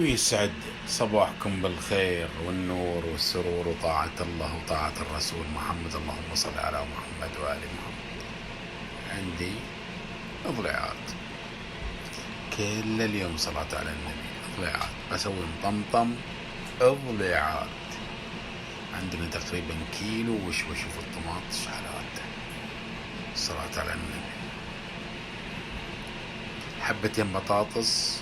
ويسعد صباحكم بالخير والنور والسرور وطاعة الله وطاعة الرسول محمد. اللهم صل على محمد وآل محمد. عندي إضلاعات كل اليوم، صلاة على النبي. إضلاعات بسوي مطمطم إضلاعات. عندنا تقريبا كيلو وشوش في الطماط شحلاته. صلاة على النبي. حبتين بطاطس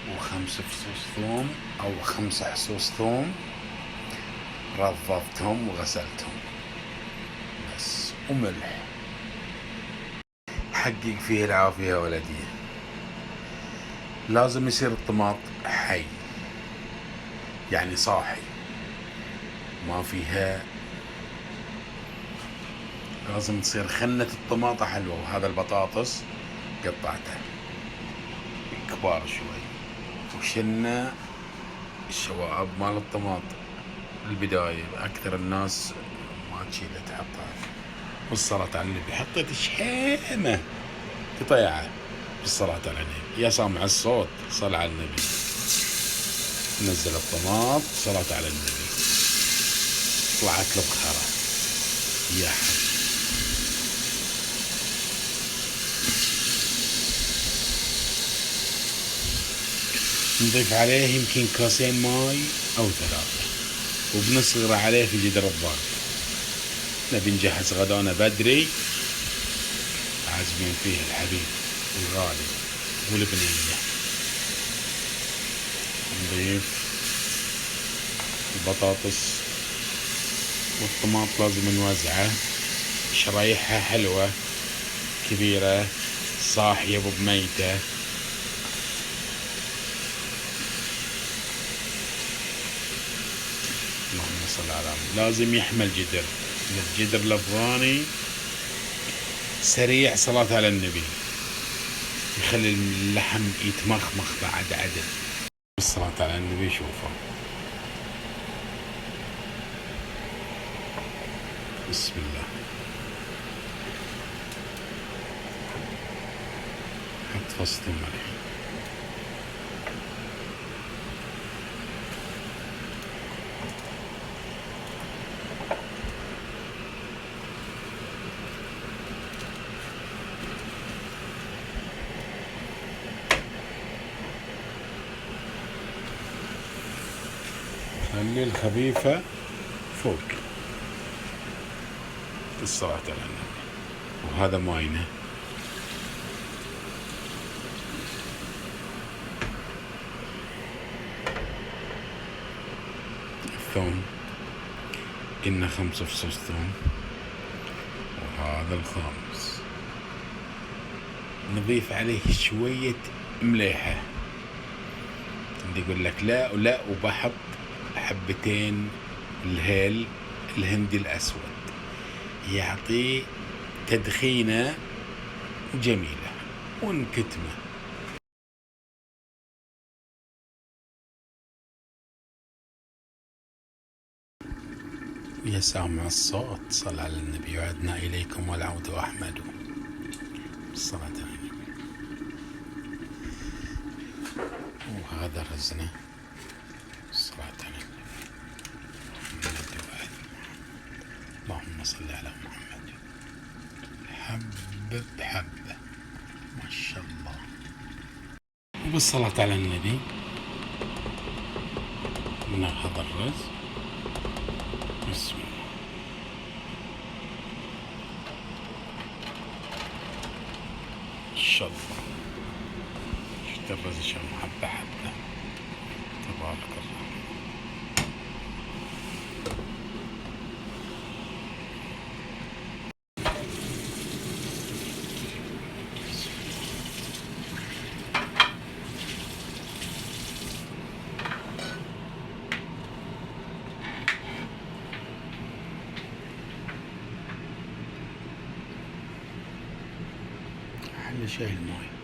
و5 فصوص ثوم أو 5 حصوص ثوم، رضفتهم وغسلتهم بس، وملح. حقق فيه العافية يا ولدي. لازم يصير الطماط حي، يعني صاحي، ما فيها. لازم تصير خنة الطماطة حلوة. وهذا البطاطس قطعته كبار شوي، وشلنا الشوائب مال الطماط. البداية أكثر الناس ما تشيله تحطها. والصلاة على النبي حطيت شحيمة قطيعة بالصلاة على النبي. يا سامع الصوت صل على النبي. نزل الطماط، صلاة على النبي، طلعت البخرة. يا حبيبي نضيف عليه يمكن كاسين ماي أو 3، وبنصغر عليه في جدر الضغط. نبي نجهز غدانا بدري، عازمين فيه الحبيب الغالي والبنية. نضيف البطاطس والطماط، لازم نوزعه شريحة حلوة كبيرة صاحية بميتة. اللهم صل على محمد. لازم يحمل جدر، الجدر الافغاني سريع، صلاة على النبي، يخلي اللحم يتمخمخ بعد عدل. الصلاة على النبي. شوفوا، بسم الله. حط فص الملح، خلي الخفيفة فوق. الصلاة على النبي. وهذا ماينه. الثوم قلنا 5 فصوص ثوم، وهذا الخامس. نضيف عليه شوية مليحة. اللي يقول لك لا ولا، وبحط حبتين الهيل الهندي الأسود، يعطيه تدخينة جميلة. ونكتمه. يا سامع الصوت صل على النبي. وعدنا إليكم والعود أحمد. الصلاة على النبي. وهذا رزنه. الصلاة على النبي. اللهم صل على محمد. حبة بحبة ما شاء الله. وبالصلاة على النبي ناخذ الرز. بسم الله. ما شاء الله. شفت الرز شلون حبة حبة، تبارك الله. أحلى شيء الماي.